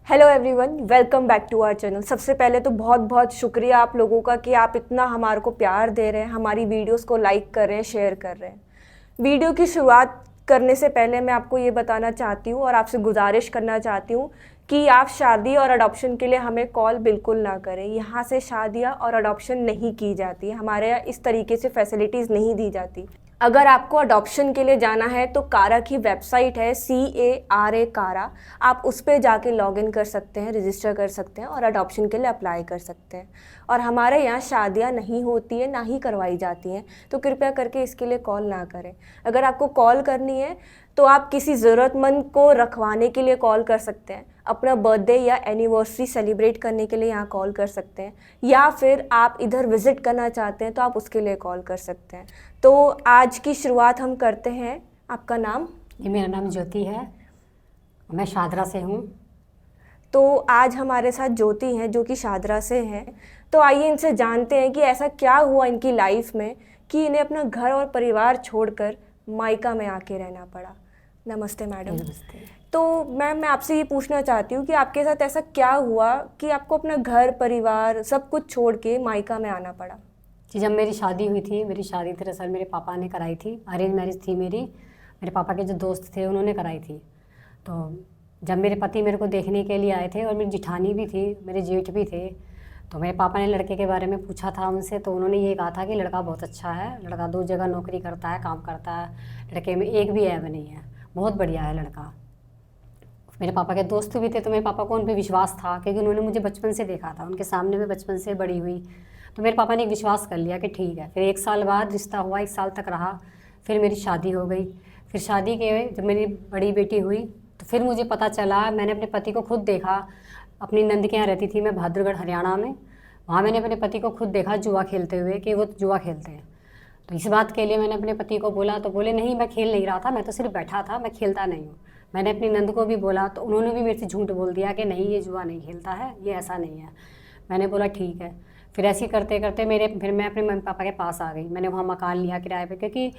Hello everyone, welcome back to our channel. सबसे पहले तो बहुत बहुत शुक्रिया आप लोगों का कि आप इतना हमारे को प्यार दे रहे हैं, हमारी वीडियोस को लाइक कर रहे हैं, शेयर कर रहे हैं। वीडियो की शुरुआत करने से पहले मैं आपको ये बताना चाहती हूँ और आपसे गुजारिश करना चाहती हूँ कि आप शादी और अडॉप्शन के लिए हमें कॉल बिल्कुल ना करें। यहाँ से शादियाँ और अडॉप्शन नहीं की जाती, हमारे यहाँ इस तरीके से फैसिलिटीज़ नहीं दी जाती। अगर आपको अडॉप्शन के लिए जाना है तो कारा की वेबसाइट है CARA कारा, आप उस पर जाके लॉगिन कर सकते हैं, रजिस्टर कर सकते हैं और अडॉप्शन के लिए अप्लाई कर सकते हैं। और हमारे यहाँ शादियाँ नहीं होती है, ना ही करवाई जाती हैं, तो कृपया करके इसके लिए कॉल ना करें। अगर आपको कॉल करनी है तो आप किसी ज़रूरतमंद को रखवाने के लिए कॉल कर सकते हैं, अपना बर्थडे या एनिवर्सरी सेलिब्रेट करने के लिए यहाँ कॉल कर सकते हैं, या फिर आप इधर विज़िट करना चाहते हैं तो आप उसके लिए कॉल कर सकते हैं। तो आज की शुरुआत हम करते हैं। आपका नाम? जी, मेरा नाम ज्योति है, मैं शादरा से हूँ। तो आज हमारे साथ ज्योति हैं जो कि शादरा से हैं। तो आइए इनसे जानते हैं कि ऐसा क्या हुआ इनकी लाइफ में कि इन्हें अपना घर और परिवार छोड़कर मायका में आके रहना पड़ा। नमस्ते मैडम। नमस्ते। तो मैम, मैं आपसे ये पूछना चाहती हूँ कि आपके साथ ऐसा क्या हुआ कि आपको अपना घर परिवार सब कुछ छोड़ के मायका में आना पड़ा? जी, जब मेरी शादी हुई थी, मेरी शादी दरअसल मेरे पापा ने कराई थी, अरेंज मैरिज थी मेरी। मेरे पापा के जो दोस्त थे उन्होंने कराई थी। तो जब मेरे पति मेरे को देखने के लिए आए थे और मेरी जिठानी भी थी, मेरे जेठ भी थे, तो मेरे पापा ने लड़के के बारे में पूछा था उनसे, तो उन्होंने ये कहा था कि लड़का बहुत अच्छा है, लड़का 2 जगह नौकरी करता है, काम करता है, लड़के में एक भी ऐब नहीं है, बहुत बढ़िया है लड़का। मेरे पापा के दोस्त भी थे तो मेरे पापा को उन पर विश्वास था, क्योंकि उन्होंने मुझे बचपन से देखा था, उनके सामने मैं बचपन से बड़ी हुई। तो मेरे पापा ने एक विश्वास कर लिया कि ठीक है। फिर 1 साल बाद रिश्ता हुआ, 1 साल तक रहा, फिर मेरी शादी हो गई। फिर शादी के जब मेरी बड़ी बेटी हुई तो फिर मुझे पता चला, मैंने अपने पति को खुद देखा। अपनी नंद के यहाँ रहती थी मैं, बहादुरगढ़ हरियाणा में। वहाँ मैंने अपने पति को खुद देखा जुआ खेलते हुए, कि वो जुआ खेलते हैं। तो इस बात के लिए मैंने अपने पति को बोला, तो बोले नहीं, मैं खेल नहीं रहा था, मैं तो सिर्फ बैठा था, मैं खेलता नहीं हूँ। मैंने अपनी नंद को भी बोला तो उन्होंने भी मेरे से झूठ बोल दिया कि नहीं, ये जुआ नहीं खेलता है, ये ऐसा नहीं है। मैंने बोला ठीक है। फिर ऐसे ही करते करते फिर मैं अपने मम्मी पापा के पास आ गई। मैंने वहाँ मकान लिया किराए पे, क्योंकि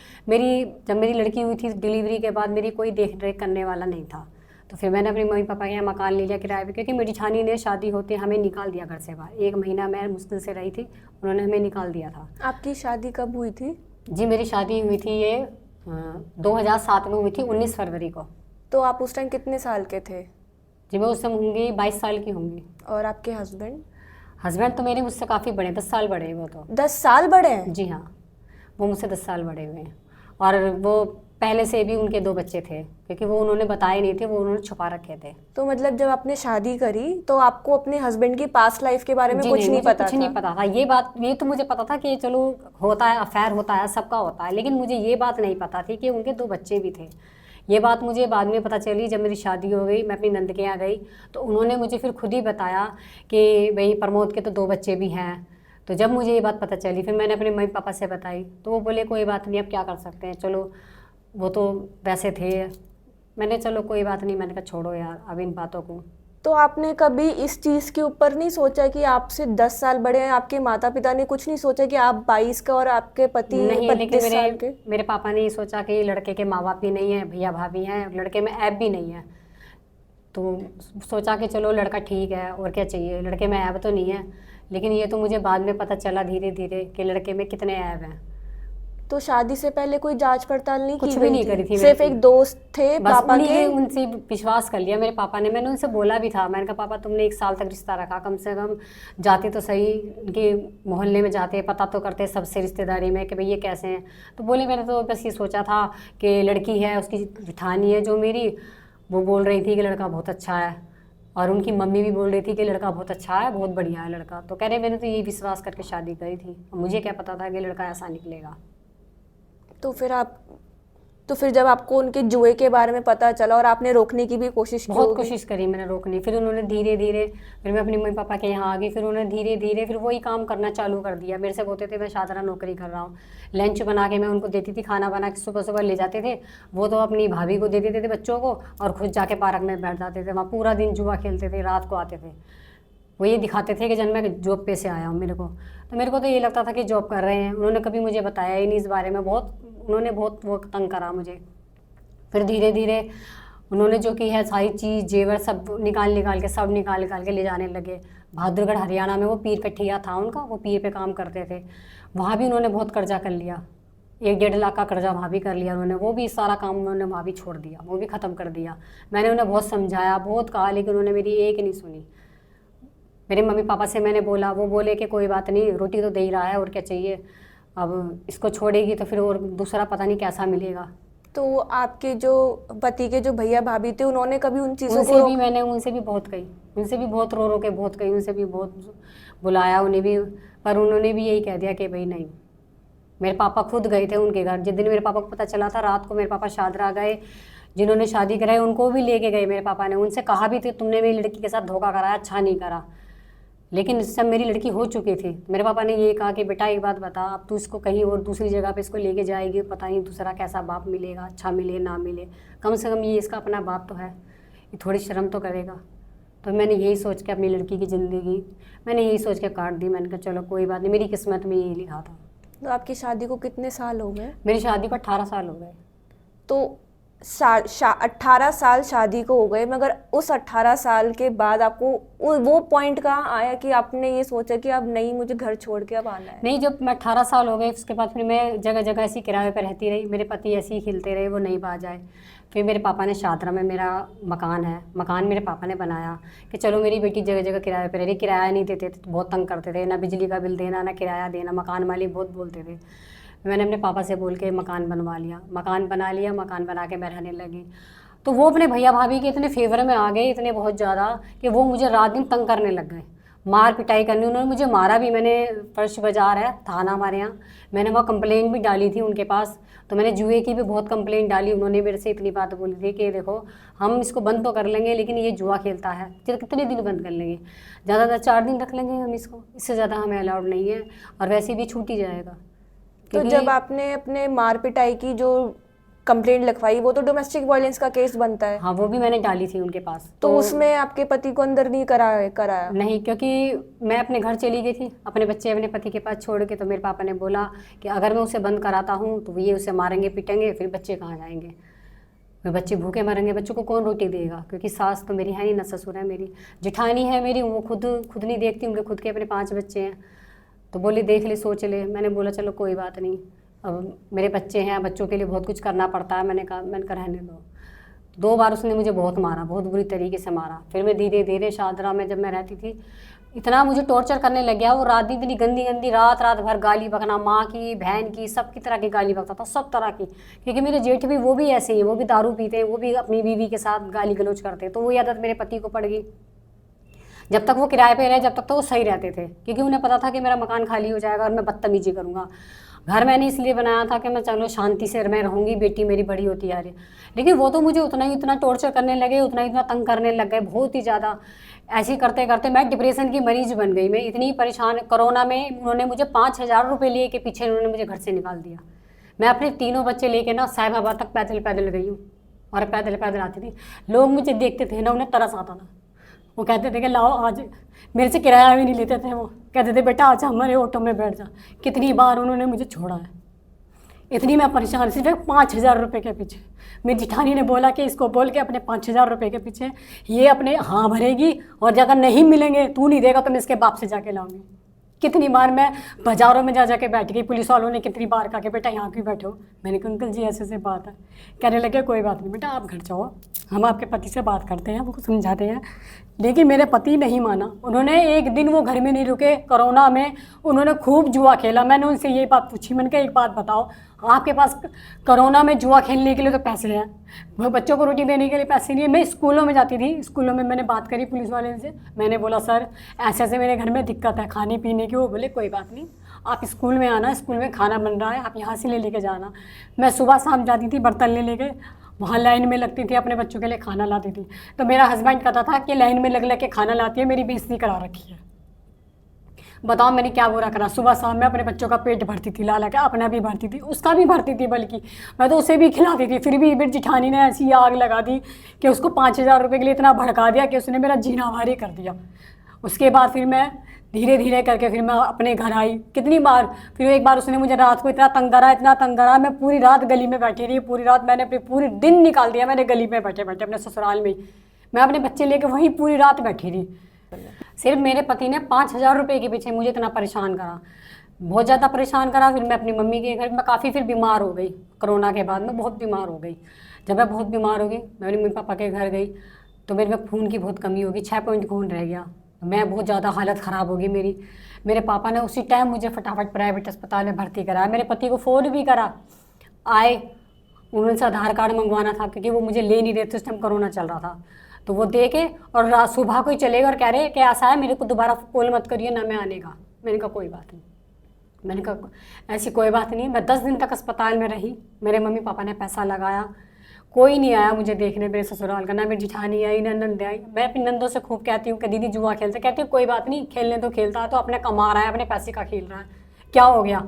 जब मेरी लड़की हुई थी डिलीवरी के बाद, मेरी कोई देख रेख करने वाला नहीं था। तो फिर मैंने अपने मम्मी पापा के यहाँ मकान ले लिया किराए पे, क्योंकि मेरी जेठानी ने शादी होते हमें निकाल दिया घर से बाहर। 1 महीना मैं मुश्किल से रही थी, उन्होंने हमें निकाल दिया था। आपकी शादी कब हुई थी? जी, मेरी शादी हुई थी ये 2007 में हुई थी, 19 फरवरी को। तो आप उस टाइम कितने साल के थे? जी, मैं उस समय होंगी 22 साल की होंगी। और आपके हस्बैंड? हस्बैंड तो मेरे मुझसे काफ़ी बड़े हैं, 10 साल बड़े हैं वो तो। 10 साल बड़े हैं? जी हाँ, वो मुझसे 10 साल बड़े हुए हैं। और वो पहले से भी उनके 2 बच्चे थे, क्योंकि वो उन्होंने बताए नहीं थे, वो उन्होंने छुपा रखे थे। तो मतलब जब आपने शादी करी तो आपको अपने हस्बैंड की पास्ट लाइफ के बारे में कुछ नहीं पता था? कुछ नहीं पता था। ये तो मुझे पता था कि चलो होता है, अफेयर होता है, सबका होता है, लेकिन मुझे ये बात नहीं पता थी कि उनके 2 बच्चे भी थे। ये बात मुझे बाद में पता चली जब मेरी शादी हो गई, मैं अपनी नंद के यहाँ गई, तो उन्होंने मुझे फिर खुद ही बताया कि भाई प्रमोद के तो 2 बच्चे भी हैं। तो जब मुझे ये बात पता चली, फिर मैंने अपने मम्मी पापा से बताई, तो वो बोले कोई बात नहीं, अब क्या कर सकते हैं, चलो वो तो वैसे थे। मैंने चलो कोई बात नहीं, मैंने कहा छोड़ो यार अब इन बातों को। तो आपने कभी इस चीज़ के ऊपर नहीं सोचा कि आपसे 10 साल बड़े हैं, आपके माता पिता ने कुछ नहीं सोचा कि आप 22 का और आपके पति नहीं, 32 साल के? मेरे पापा ने ये सोचा कि लड़के के माँ बाप भी नहीं है, भैया भाभी हैं, लड़के में ऐब भी नहीं है। तो सोचा कि चलो लड़का ठीक है, और क्या चाहिए, लड़के में ऐब तो नहीं है। लेकिन ये तो मुझे बाद में पता चला धीरे धीरे कि लड़के में कितने ऐब हैं। तो शादी से पहले कोई जांच पड़ताल नहीं कुछ की भी गई नहीं थी? करी थी। सिर्फ एक दोस्त थे बस पापा के? उनसे विश्वास कर लिया मेरे पापा ने। मैंने उनसे बोला भी था, मैंने कहा पापा तुमने 1 साल तक रिश्ता रखा, कम से कम जाते तो सही, उनके मोहल्ले में जाते, पता तो करते सबसे रिश्तेदारी में कि भाई ये कैसे हैं। तो बोले मैंने तो बस ये सोचा था कि लड़की है, उसकी जेठानी है जो मेरी, वो बोल रही थी कि लड़का बहुत अच्छा है, और उनकी मम्मी भी बोल रही थी कि लड़का बहुत अच्छा है, बहुत बढ़िया है लड़का। तो कह रहे मैंने तो यही विश्वास करके शादी करी थी, मुझे क्या पता था कि लड़का ऐसा निकलेगा। तो फिर जब आपको उनके जुए के बारे में पता चला और आपने रोकने की भी कोशिश की बहुत होगी? कोशिश करी मैंने रोकने। फिर उन्होंने धीरे धीरे, फिर मैं अपनी मम्मी पापा के यहाँ आ गई, फिर उन्होंने धीरे धीरे फिर वही काम करना चालू कर दिया। मेरे से बोलते थे मैं शादरा नौकरी कर रहा हूँ, लंच बना के मैं उनको देती थी, खाना बना के सुबह सुबह ले जाते थे, वो तो अपनी भाभी को दे देते थे बच्चों को, और खुद जाके पार्क में बैठ जाते थे, वहाँ पूरा दिन जुआ खेलते थे, रात को आते थे। वो ये दिखाते थे कि जब मैं जॉब पे से आया हूँ मेरे को तो ये लगता था कि जॉब कर रहे हैं। उन्होंने कभी मुझे बताया ही नहीं इस बारे में, उन्होंने बहुत वो तंग करा मुझे। फिर धीरे धीरे उन्होंने जो की है सारी चीज़ जेवर सब निकाल के ले जाने लगे। बहादुरगढ़ हरियाणा में वो पीर कठिया था उनका, वो पीर पे काम करते थे। वहाँ भी उन्होंने बहुत कर्जा कर लिया, 1-1.5 लाख का कर्जा वहाँ भी कर लिया उन्होंने। वो भी सारा काम उन्होंने वहाँ भी छोड़ दिया, वो भी ख़त्म कर दिया। मैंने उन्हें बहुत समझाया, बहुत कहा, लेकिन उन्होंने मेरी एक नहीं सुनी। मेरे मम्मी पापा से मैंने बोला, वो बोले कि कोई बात नहीं, रोटी तो दे ही रहा है और क्या चाहिए, अब इसको छोड़ेगी तो फिर और दूसरा पता नहीं कैसा मिलेगा। तो आपके जो पति के जो भैया भाभी थे उन्होंने कभी उन चीज़ों उनसे को भी मैंने उनसे भी बहुत कही, उनसे भी बहुत रो के बहुत कही, उनसे भी बहुत बुलाया उन्हें भी, पर उन्होंने भी यही कह दिया कि भाई नहीं। मेरे पापा खुद गए थे उनके घर, जिस दिन मेरे पापा को पता चला था रात को मेरे पापा शादरा गए, जिन्होंने शादी कराई उनको भी लेके गए मेरे पापा ने। उनसे कहा भी थे तुमने मेरी लड़की के साथ धोखा कराया, अच्छा नहीं करा, लेकिन इस समय मेरी लड़की हो चुकी थी। मेरे पापा ने ये कहा कि बेटा एक बात बता, अब तू इसको कहीं और दूसरी जगह पे इसको लेके जाएगी, पता नहीं दूसरा कैसा बाप मिलेगा, अच्छा मिले ना मिले, कम से कम ये इसका अपना बाप तो है, ये थोड़ी शर्म तो करेगा। तो मैंने यही सोच के अपनी लड़की की ज़िंदगी मैंने यही सोच के काट दी। मैंने कहा चलो कोई बात नहीं, मेरी किस्मत में यही लिखा था। तो आपकी शादी को कितने साल हो गए? मेरी शादी को 18 साल हो गए। तो 18 साल शादी को हो गए, मगर उस 18 साल के बाद आपको वो पॉइंट कहाँ आया कि आपने ये सोचा कि अब नहीं, मुझे घर छोड़ के अब आना है? नहीं, जब मैं 18 साल हो गए उसके बाद फिर मैं जगह जगह ऐसी किराए पर रहती रही, मेरे पति ऐसे ही खिलते रहे, वो नहीं पा जाए। फिर मेरे पापा ने शादरा में, मेरा मकान है, मकान मेरे पापा ने बनाया कि चलो मेरी बेटी जगह जगह किराए पर रह रही। किराया नहीं देते थे तो बहुत तंग करते थे, ना बिजली का बिल देना ना किराया देना, मकान मालिक बहुत बोलते थे। मैंने अपने पापा से बोल के मकान बनवा लिया, मकान बना लिया, मकान बना के मैं रहने लगी। तो वो अपने भैया भाभी के इतने फेवर में आ गए, इतने बहुत ज़्यादा, कि वो मुझे रात दिन तंग करने लग गए, मार पिटाई करनी। उन्होंने मुझे मारा भी। मैंने फर्श बाज़ार है थाना हमारे यहाँ, मैंने वहाँ कंप्लेंट भी डाली थी उनके पास। तो मैंने जुए की भी बहुत कंप्लेंट डाली। उन्होंने मेरे से इतनी बात बोली थी कि देखो हम इसको बंद तो कर लेंगे, लेकिन ये जुआ खेलता है, कितने दिन बंद कर लेंगे, ज़्यादा 4 दिन रख लेंगे हम इसको, इससे ज़्यादा हमें अलाउड नहीं है, और वैसे भी छूट ही जाएगा। तो जब आपने अपने मार पिटाई की जो कंप्लेंट लिखवाई, वो तो डोमेस्टिक वायलेंस का केस बनता है। हाँ, वो भी मैंने डाली थी उनके पास। तो उसमें आपके पति को अंदर नहीं कराया? नहीं, क्योंकि मैं अपने घर चली गई थी अपने बच्चे अपने पति के पास छोड़ के। तो मेरे पापा ने बोला कि अगर मैं उसे बंद कराता हूँ तो ये उसे मारेंगे पीटेंगे, फिर बच्चे कहाँ जाएंगे, फिर बच्चे भूखे मरेंगे, बच्चों को कौन रोटी देगा, क्योंकि सास तो मेरी है नहीं, ना ससुर है, मेरी जिठानी है मेरी, वो खुद नहीं देखती, उनके खुद के अपने 5 बच्चे हैं। तो बोली देख ले सोच ले। मैंने बोला चलो कोई बात नहीं, अब मेरे बच्चे हैं, बच्चों के लिए बहुत कुछ करना पड़ता है। मैंने कहा रहने दो। 2 बार उसने मुझे बहुत मारा, बहुत बुरी तरीके से मारा। फिर मैं धीरे धीरे शादरा में जब मैं रहती थी, इतना मुझे टॉर्चर करने लग गया। वो रात इतनी गंदी रात भर गाली बकना, माँ की, बहन की, सब की तरह की गाली बकता था, सब तरह की। क्योंकि मेरे जेठ भी वो भी ऐसे ही, वो भी दारू पीते हैं, वो भी अपनी बीवी के साथ गाली गलौज करते हैं। तो वो आदत मेरे पति को पड़ गई। जब तक वो किराए पे रहे, जब तक तो वो सही रहते थे, क्योंकि उन्हें पता था कि मेरा मकान खाली हो जाएगा और मैं बदतमीजी करूँगा। घर मैंने इसलिए बनाया था कि मैं चलो शांति से मैं रहूँगी, बेटी मेरी बड़ी होती आ रही। लेकिन वो तो मुझे उतना टॉर्चर करने लगे, उतना तंग करने लग गए, बहुत ही ज़्यादा। ऐसे करते करते मैं डिप्रेशन की मरीज बन गई। मैं इतनी परेशान। कोरोना में उन्होंने मुझे 5,000 रुपये लिए के पीछे उन्होंने मुझे घर से निकाल दिया। मैं अपने 3 बच्चे लेके ना साहिबाबाद तक पैदल गई हूँ, और पैदल आती थी। लोग मुझे देखते थे ना, उन्हें तरस आता था। वो कहते थे कि लाओ आज, मेरे से किराया भी नहीं लेते थे। वो कहते थे बेटा आज हमारे ऑटो में बैठ जा। कितनी बार उन्होंने मुझे छोड़ा है, इतनी मैं परेशान, सिर्फ 5,000 रुपये के पीछे। मेरी जिठानी ने बोला कि इसको बोल के अपने 5,000 रुपये के पीछे ये अपने हाँ भरेगी, और अगर नहीं मिलेंगे, तू नहीं देगा तो मैं इसके बाप से जाके लाऊंगी। कितनी बार मैं बाज़ारों में जा के बैठ गई। पुलिस वालों ने कितनी बार कहा कि बेटा यहाँ क्यों बैठो। मैंने कहा अंकल जी ऐसे बात है। कहने लगे कोई बात नहीं बेटा, आप घर जाओ, हम आपके पति से बात करते हैं, वो समझाते हैं। लेकिन मेरे पति नहीं माना। उन्होंने एक दिन वो घर में नहीं रुके। कोरोना में उन्होंने खूब जुआ खेला। मैंने उनसे ये बात पूछी, मैंने कहा एक बात बताओ, आपके पास कोरोना में जुआ खेलने के लिए तो पैसे हैं, वो बच्चों को रोटी देने के लिए पैसे नहीं है। मैं स्कूलों में जाती थी, स्कूलों में मैंने बात करी पुलिस वाले से। मैंने बोला सर ऐसे मेरे घर में दिक्कत है खाने पीने की। वो बोले कोई बात नहीं, आप स्कूल में आना, स्कूल में खाना बन रहा है, आप यहाँ से ले लेके जाना। मैं सुबह शाम जाती थी, बर्तन ले लेके वहाँ लाइन में लगती थी, अपने बच्चों के लिए खाना लाती थी। तो मेरा हस्बैंड कहता था कि लाइन में लग के खाना लाती है, मेरी बेइज्जती करा रखी है। बताओ मैंने क्या बुरा करा। सुबह शाम में अपने बच्चों का पेट भरती थी, ला के अपना भी भरती थी, उसका भी भरती थी, बल्कि मैं तो उसे भी खिलाती थी। फिर भी मेरी जिठानी ने ऐसी आग लगा दी कि उसको 5,000 रुपये के लिए इतना भड़का दिया कि उसने मेरा जीना भारी कर दिया। उसके बाद फिर मैं धीरे धीरे करके फिर मैं अपने घर आई। कितनी बार, फिर एक बार उसने मुझे रात को इतना तंग करा, इतना तंग करा, मैं पूरी रात गली में बैठी रही। पूरी रात मैंने अपने पूरे दिन निकाल दिया मैंने गली में बैठे बैठे अपने ससुराल में। मैं अपने बच्चे लेके वहीं पूरी रात बैठी रही। सिर्फ मेरे पति ने 5,000 रुपये के पीछे मुझे इतना परेशान करा, बहुत ज़्यादा परेशान करा। फिर मैं अपनी मम्मी के घर, मैं काफ़ी फिर बीमार हो गई। कोरोना के बाद मैं बहुत बीमार हो गई। जब मैं बहुत बीमार हो गई, मैं अपने मम्मी पापा के घर गई तो मेरे में खून की बहुत कमी होगी, 6 पॉइंट खून रह गया। मैं बहुत ज़्यादा हालत ख़राब हो गई मेरी। मेरे पापा ने उसी टाइम मुझे फटाफट प्राइवेट अस्पताल में भर्ती कराया। मेरे पति को फ़ोन भी करा, आए, उनसे आधार कार्ड मंगवाना था क्योंकि वो मुझे ले नहीं रहे थे उस टाइम, कोरोना चल रहा था। तो वो दे के और रात सुबह को ही चले गए और कह रहे कि ऐसा है मेरे को दोबारा कॉल मत करिए ना, मैं आने का। मैंने कहा कोई बात नहीं। मैंने कहा ऐसी कोई बात नहीं। मैं 10 दिन तक अस्पताल में रही। मेरे मम्मी पापा ने पैसा लगाया, कोई नहीं आया मुझे देखने मेरे ससुराल का, ना मेरी जिठानी आई ना नंद आई। मैं अपनी नंदों से खूब कहती हूँ कि दीदी जुआ खेलते, कहती हूँ कोई बात नहीं, खेलने तो खेलता है, तो अपने कमा रहा है, अपने पैसे का खेल रहा है, क्या हो गया।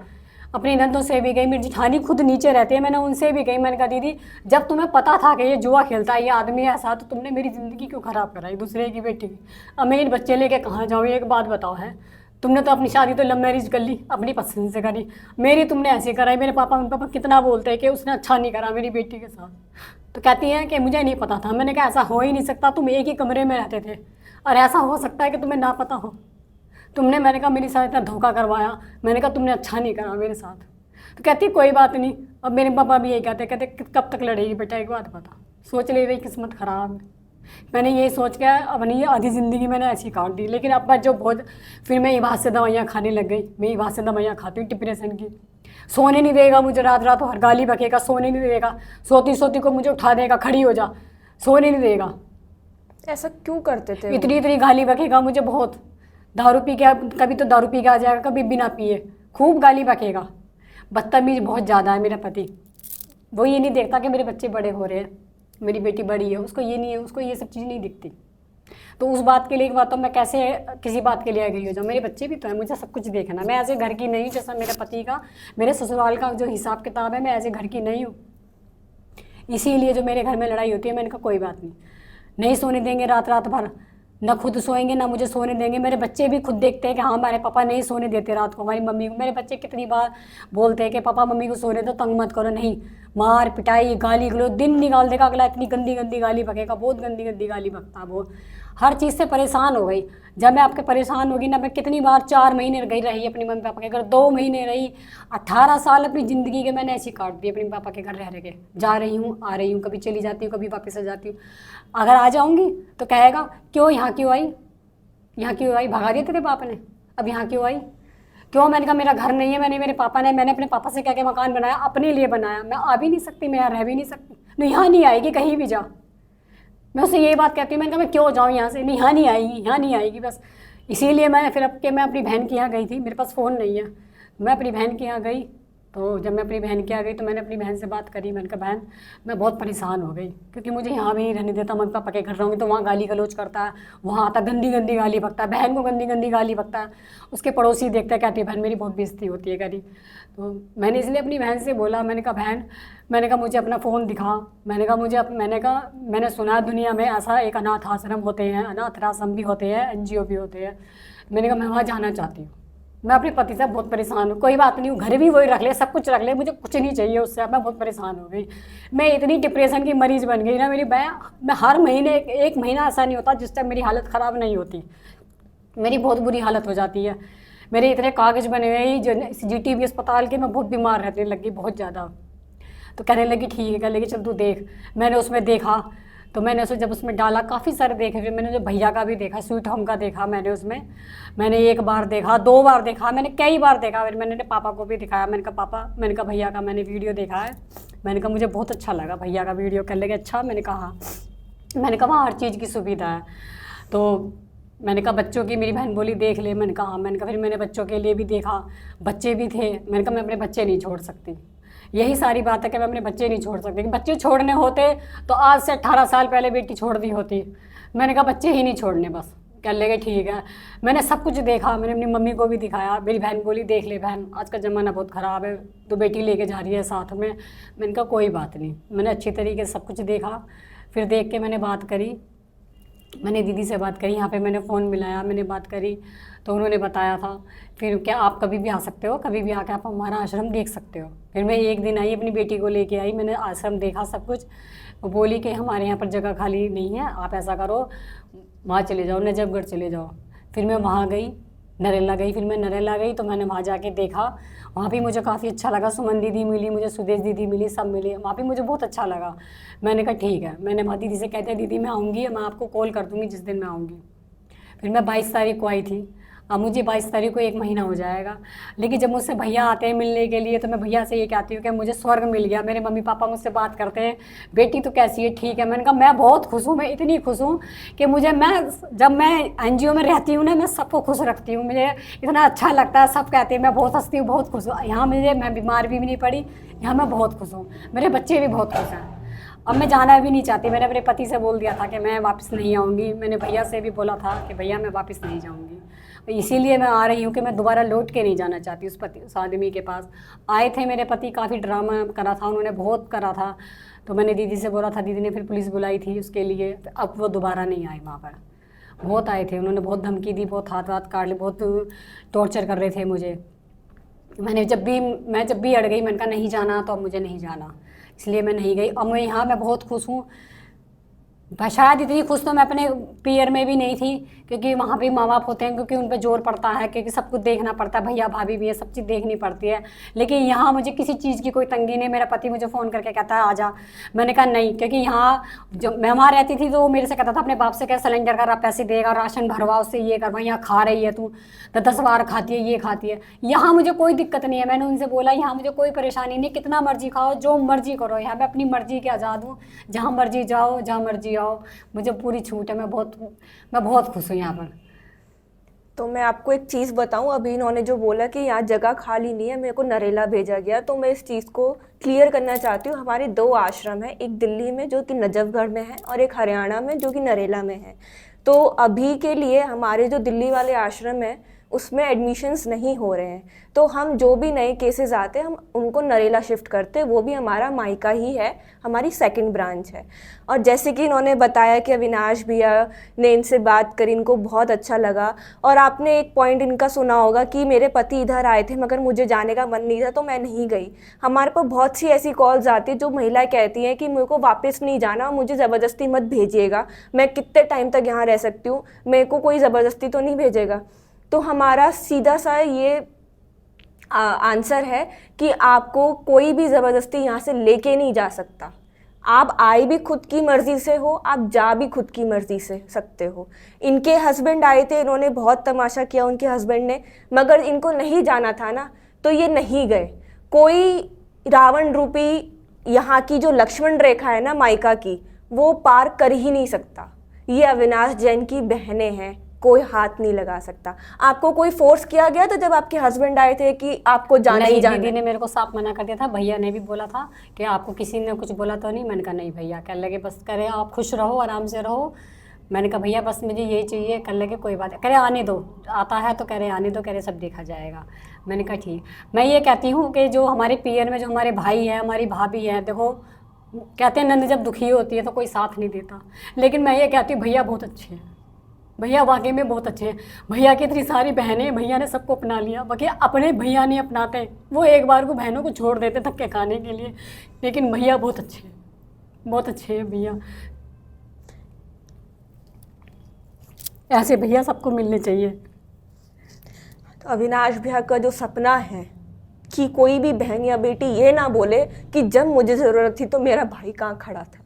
अपनी नंदों से भी गई, मेरी जिठानी खुद नीचे रहती है, मैंने उनसे भी गई। मैंने कहा दीदी जब तुम्हें पता था कि ये जुआ खेलता है, ये आदमी ऐसा, तो तुमने मेरी ज़िंदगी क्यों ख़राब कराई दूसरे की बेटी की। अब मैं इन बच्चे लेके कहाँ जाऊँ, एक बात बताओ है। तुमने तो अपनी शादी तो लव मैरिज कर ली, अपनी पसंद से करी, मेरी तुमने ऐसे कराई। मेरे पापा कितना बोलते हैं कि उसने अच्छा नहीं करा मेरी बेटी के साथ। तो कहती हैं कि मुझे नहीं पता था। मैंने कहा ऐसा हो ही नहीं सकता, तुम एक ही कमरे में रहते थे और ऐसा हो सकता है कि तुम्हें ना पता हो। तुमने, मैंने कहा मेरे साथ इतना धोखा करवाया, मैंने कहा तुमने अच्छा नहीं करा मेरे साथ। तो कहती कोई बात नहीं। अब मेरे पापा भी यही कहते कब तक लड़ेगी बेटा, एक बात बता, सोच ले रही किस्मत ख़राब है। मैंने ये सोच के अपनी आधी ज़िंदगी मैंने ऐसी काट दी। लेकिन अब मैं जो बहुत, फिर मैं ये बात से दवाइयाँ खाने लग गई। मैं ये बात से दवाइयाँ खाती हूँ डिप्रेशन की। सोने नहीं देगा मुझे, रात रात हर गाली बकेगा, सोने नहीं देगा, सोती सोती को मुझे उठा देगा, खड़ी हो जा, सोने नहीं देगा। ऐसा क्यों करते थे? इतनी इतनी गाली बकेगा मुझे बहुत। दारू पी के, कभी तो दारू पी के आ जाएगा, कभी बिना पिए खूब गाली बकेगा। बदतमीज बहुत ज़्यादा है मेरा पति। वो ये नहीं देखता कि मेरे बच्चे बड़े हो रहे हैं, मेरी बेटी बड़ी है, उसको ये नहीं है, उसको ये सब चीज़ नहीं दिखती। तो उस बात के लिए एक बात, तो मैं कैसे किसी बात के लिए गई हो जाऊँ। मेरे बच्चे भी तो हैं, मुझे सब कुछ देखना। मैं ऐसे घर की नहीं हूँ जैसा मेरे पति का, मेरे ससुराल का जो हिसाब किताब है, मैं ऐसे घर की नहीं हूँ। इसीलिए जो मेरे घर में लड़ाई होती है, मैंने कहा कोई बात नहीं, नहीं सोने देंगे रात रात भर, ना खुद सोएंगे ना मुझे सोने देंगे। मेरे बच्चे भी खुद देखते हैं कि हाँ हमारे पापा नहीं सोने देते रात को हमारी मम्मी को। मेरे बच्चे कितनी बार बोलते हैं कि पापा मम्मी को सोने दो, तंग मत करो। नहीं, मार पिटाई गाली गलो दिन निकाल देगा अगला। इतनी गंदी गंदी गाली बकेगा, बहुत गंदी गंदी गाली बकता वो। हर चीज़ से परेशान हो गई। जब मैं आपके परेशान होगी ना, मैं कितनी बार 4 महीने गई रही अपनी मम्मी पापा के घर, 2 महीने रही, 18 साल अपनी ज़िंदगी के मैंने ऐसी काट दी अपने पापा के घर रह के। जा रही हूँ आ रही हूँ, कभी चली जाती हूँ, कभी वापस आ जाती हूँ। अगर आ जाऊँगी तो कहेगा क्यों यहाँ क्यों आई, यहाँ क्यों आई, भगा दिया तेरे पापा ने, अब यहाँ क्यों आई, क्यों। मैंने कहा मेरा घर नहीं है, मैंने अपने पापा से कह के मकान बनाया, अपने लिए बनाया, मैं आ भी नहीं सकती, मैं यहाँ रह भी नहीं सकती। नहीं, यहाँ नहीं आएगी, कहीं भी जा। मैं उससे यही बात कहती हूँ, मैंने कहा मैं क्यों जाऊँ यहाँ से, नहीं यहाँ नहीं आएगी, यहाँ नहीं आएगी बस। इसीलिए मैं फिर मैं अपनी बहन के यहाँ गई थी, मेरे पास फ़ोन नहीं है, मैं अपनी बहन के यहाँ गई। तो जब मैं अपनी बहन के यहाँ गई तो मैंने अपनी बहन से बात करी। मैंने कहा बहन मैं बहुत परेशान हो गई, क्योंकि मुझे यहाँ भी नहीं रहने देता, मम्मी पापा के घर रहूँगी तो वहाँ गाली गलौज करता है, वहाँ आता गंदी गंदी गाली बकता है, बहन को गंदी गंदी गाली बकता है। उसके पड़ोसी देखते कहती है बहन मेरी बहुत बेइज्जती होती है करी। तो मैंने इसलिए अपनी बहन से बोला, मैंने कहा बहन, मैंने कहा मुझे अपना फ़ोन दिखा। मैंने सुना दुनिया में ऐसा एक अनाथ आश्रम होते हैं, अनाथ आश्रम भी होते हैं, NGO भी होते हैं। मैंने कहा मैं वहाँ जाना चाहती हूँ। मैं अपने पति से बहुत परेशान हूँ। कोई बात नहीं, घर भी वही रख ले, सब कुछ रख ले, मुझे कुछ नहीं चाहिए उससे। मैं बहुत परेशान हो गई, मैं इतनी डिप्रेशन की मरीज़ बन गई ना मेरी। मैं हर महीने एक महीना ऐसा नहीं होता जिस टाइम मेरी हालत ख़राब नहीं होती, मेरी बहुत बुरी हालत हो जाती है। मेरे इतने कागज़ बने हुए जो GTB अस्पताल के, मैं बहुत बीमार रहने लगी बहुत ज़्यादा। तो कहने लगी ठीक है, कहने लगी चल तू देख। मैंने उसमें देखा, तो मैंने उसे जब उसमें डाला, काफ़ी सारे देखे, फिर मैंने जो भैया का भी देखा, स्वीट होम का देखा मैंने उसमें। मैंने 1 बार देखा, 2 बार देखा, मैंने कई बार देखा। फिर मैंने पापा को भी दिखाया, मैंने कहा पापा, मैंने कहा भैया का मैंने वीडियो देखा है, मैंने कहा मुझे बहुत अच्छा लगा भैया का वीडियो। कहने लगे अच्छा। मैंने कहा वहाँ हर चीज़ की सुविधा है। तो मैंने कहा बच्चों की, मेरी बहन बोली देख ले। मैंने कहा मैंने कहा फिर मैंने बच्चों के लिए भी देखा, बच्चे भी थे। मैंने कहा मैं अपने बच्चे नहीं छोड़ सकती, यही सारी बात है कि मैं अपने बच्चे नहीं छोड़ सकती। बच्चे छोड़ने होते तो आज से 18 साल पहले बेटी छोड़ दी होती। मैंने कहा बच्चे ही नहीं छोड़ने बस। कह लेंगे ठीक है। मैंने सब कुछ देखा, मैंने अपनी मम्मी को भी दिखाया। मेरी बहन बोली देख ले बहन, आज का ज़माना बहुत ख़राब है, तो बेटी लेके जा रही है साथ में। मैंने कहा कोई बात नहीं। मैंने अच्छी तरीके से सब कुछ देखा, फिर देख के मैंने बात करी मैंने दीदी से बात करी, यहाँ पे मैंने फ़ोन मिलाया, मैंने बात करी तो उन्होंने बताया था फिर क्या आप कभी भी आ सकते हो, कभी भी आकर आप हमारा आश्रम देख सकते हो। फिर मैं एक दिन आई, अपनी बेटी को लेके आई, मैंने आश्रम देखा सब कुछ। वो बोली कि हमारे यहाँ पर जगह खाली नहीं है, आप ऐसा करो वहाँ चले जाओ, नजफगढ़ चले जाओ। फिर मैं वहाँ गई, नरेला गई। फिर मैं नरेला गई तो मैंने वहाँ जाके देखा, वहाँ भी मुझे काफ़ी अच्छा लगा। सुमन दीदी मिली मुझे, सुदेश दीदी मिली, सब मिले, वहाँ भी मुझे बहुत अच्छा लगा। मैंने कहा ठीक है, मैंने वहाँ दीदी से कहते दीदी मैं आऊँगी, मैं आपको कॉल कर दूँगी जिस दिन मैं आऊँगी। फिर मैं 22 तारीख को आई थी। अब मुझे 22 तारीख को 1 महीना हो जाएगा। लेकिन जब मुझसे भैया आते हैं मिलने के लिए तो मैं भैया से ये कहती हूँ कि मुझे स्वर्ग मिल गया। मेरे मम्मी पापा मुझसे बात करते हैं, बेटी तो कैसी है, ठीक है। मैंने कहा मैं बहुत खुश हूँ, मैं इतनी खुश हूँ कि जब मैं एनजीओ में रहती हूँ ना, मैं सबको खुश रखती हूँ, मुझे इतना अच्छा लगता है। सब कहते हैं मैं बहुत हंसती हूँ, बहुत खुश हूँ। यहाँ मैं बीमार भी नहीं पड़ी, यहाँ मैं बहुत खुश हूँ, मेरे बच्चे भी बहुत खुश हैं। अब मैं जाना भी नहीं चाहती। मैंने अपने पति से बोल दिया था कि मैं वापस नहीं आऊँगी। मैंने भैया से भी बोला था कि भैया मैं वापस नहीं जाऊँगी। इसीलिए मैं आ रही हूँ कि मैं दोबारा लौट के नहीं जाना चाहती उस आदमी के पास। आए थे मेरे पति, काफ़ी ड्रामा करा था उन्होंने, बहुत करा था। तो मैंने दीदी से बोला था, दीदी ने फिर पुलिस बुलाई थी उसके लिए। अब वो दोबारा नहीं आए वहाँ पर। बहुत आए थे, उन्होंने बहुत धमकी दी, बहुत हाथ वाथ काट ली, बहुत टॉर्चर कर रहे थे मुझे। मैं जब भी अड़ गई, मैंने कहा नहीं जाना तो अब मुझे नहीं जाना, इसलिए मैं नहीं गई। अब मैं यहाँ मैं बहुत खुश हूँ। शायद इतनी खुश तो मैं अपने पियर में भी नहीं थी, क्योंकि वहाँ भी माँ बाप होते हैं, क्योंकि उन पर जोर पड़ता है, क्योंकि सब कुछ देखना पड़ता है, भैया भाभी भी है, सब चीज़ देखनी पड़ती है। लेकिन यहाँ मुझे किसी चीज़ की कोई तंगी नहीं। मेरा पति मुझे फ़ोन करके कहता है आजा, मैंने कहा नहीं, क्योंकि यहाँ जब मैं वहाँ रहती थी तो वो मेरे से कहता था अपने बाप से, क्या सिलेंडर का पैसे देगा, राशन भरवा, उससे ये करवा, यहाँ खा रही है तू तो 10 बार खाती है, ये खाती है। यहाँ मुझे कोई दिक्कत नहीं है। मैंने उनसे बोला यहाँ मुझे कोई परेशानी नहीं, कितना मर्जी खाओ, जो मर्जी करो, यहाँ मैं अपनी मर्जी के आज़ाद हूँ, जहाँ मर्जी जाओ, जहाँ मर्जी आओ, मुझे पूरी छूट है। मैं बहुत खुश हूँ यहाँ पर। तो मैं आपको एक चीज़ बताऊं, अभी इन्होंने जो बोला कि यहाँ जगह खाली नहीं है, मेरे को नरेला भेजा गया, तो मैं इस चीज़ को क्लियर करना चाहती हूँ। हमारे 2 आश्रम हैं, एक दिल्ली में जो कि नजफगढ़ में है और एक हरियाणा में जो कि नरेला में है। तो अभी के लिए हमारे जो दिल्ली वाले आश्रम हैं उसमें एडमिशन्स नहीं हो रहे हैं। तो हम जो भी नए केसेस आते हैं हम उनको नरेला शिफ्ट करते हैं, वो भी हमारा मायका ही है, हमारी सेकंड ब्रांच है। और जैसे कि इन्होंने बताया कि अविनाश भैया ने इनसे बात करी, इनको बहुत अच्छा लगा। और आपने एक पॉइंट इनका सुना होगा कि मेरे पति इधर आए थे मगर मुझे जाने का मन नहीं था तो मैं नहीं गई। हमारे पास बहुत सी ऐसी कॉल्स आती है जो महिलाएं कहती हैं कि मेरे को वापस नहीं जाना, मुझे ज़बरदस्ती मत भेजिएगा, मैं कितने टाइम तक यहाँ रह सकती हूँ, मेरे को कोई ज़बरदस्ती तो नहीं भेजेगा। तो हमारा सीधा सा ये आंसर है कि आपको कोई भी ज़बरदस्ती यहाँ से लेके नहीं जा सकता। आप आए भी खुद की मर्ज़ी से हो, आप जा भी खुद की मर्ज़ी से सकते हो। इनके हस्बैंड आए थे, इन्होंने बहुत तमाशा किया उनके हस्बैंड ने, मगर इनको नहीं जाना था ना तो ये नहीं गए। कोई रावण रूपी यहाँ की जो लक्ष्मण रेखा है ना मायका की, वो पार कर ही नहीं सकता। ये अविनाश जैन की बहनें हैं, कोई हाथ नहीं लगा सकता। आपको कोई फोर्स किया गया था जब आपके हस्बैंड आए थे कि आपको जाना ही जाना? दीदी ने मेरे को साफ मना कर दिया था, भैया ने भी बोला था कि आपको किसी ने कुछ बोला तो नहीं। मैंने कहा नहीं भैया, कह लगे बस करे आप खुश रहो, आराम से रहो। मैंने कहा भैया बस मुझे यही चाहिए, कर लगे कोई बात, करे आने दो, आता है तो करे आने दो, करे सब देखा जाएगा। मैंने कहा ठीक। मैं ये कहती हूँ कि जो हमारे पीयर में जो हमारे भाई हैं, हमारी भाभी हैं, देखो कहते हैं नंद जब दुखी होती है तो कोई साथ नहीं देता, लेकिन मैं ये कहती हूँ भैया बहुत अच्छे हैं, भैया वाकई में बहुत अच्छे हैं। भैया की इतनी सारी बहनें, भैया ने सबको अपना लिया, बाकी अपने भैया नहीं अपनाते, वो एक बार को बहनों को छोड़ देते धक्के खाने के लिए, लेकिन भैया बहुत अच्छे हैं, बहुत अच्छे हैं भैया। ऐसे भैया सबको मिलने चाहिए। तो अविनाश भैया का जो सपना है कि कोई भी बहन या बेटी ये ना बोले कि जब मुझे ज़रूरत थी तो मेरा भाई कहाँ खड़ा था,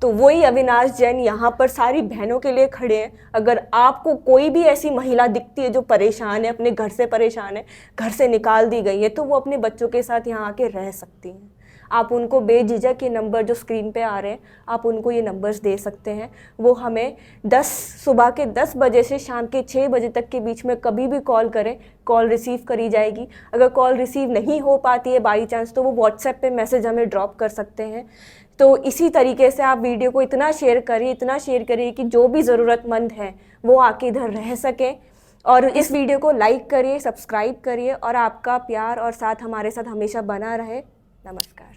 तो वही अविनाश जैन यहाँ पर सारी बहनों के लिए खड़े हैं। अगर आपको कोई भी ऐसी महिला दिखती है जो परेशान है, अपने घर से परेशान है, घर से निकाल दी गई है, तो वो अपने बच्चों के साथ यहाँ आके रह सकती हैं। आप उनको बेझिझक ये नंबर जो स्क्रीन पे आ रहे हैं, आप उनको ये नंबर्स दे सकते हैं। वो हमें सुबह के 10 बजे से शाम के 6 बजे तक के बीच में कभी भी कॉल करें, कॉल रिसीव करी जाएगी। अगर कॉल रिसीव नहीं हो पाती है बाई चांस, तो वो व्हाट्सएप पे मैसेज हमें ड्रॉप कर सकते हैं। तो इसी तरीके से आप वीडियो को इतना शेयर करिए कि जो भी ज़रूरतमंद है वो आके इधर रह सकें। और इस वीडियो को लाइक करिए, सब्सक्राइब करिए, और आपका प्यार और साथ हमारे साथ हमेशा बना रहे। नमस्कार।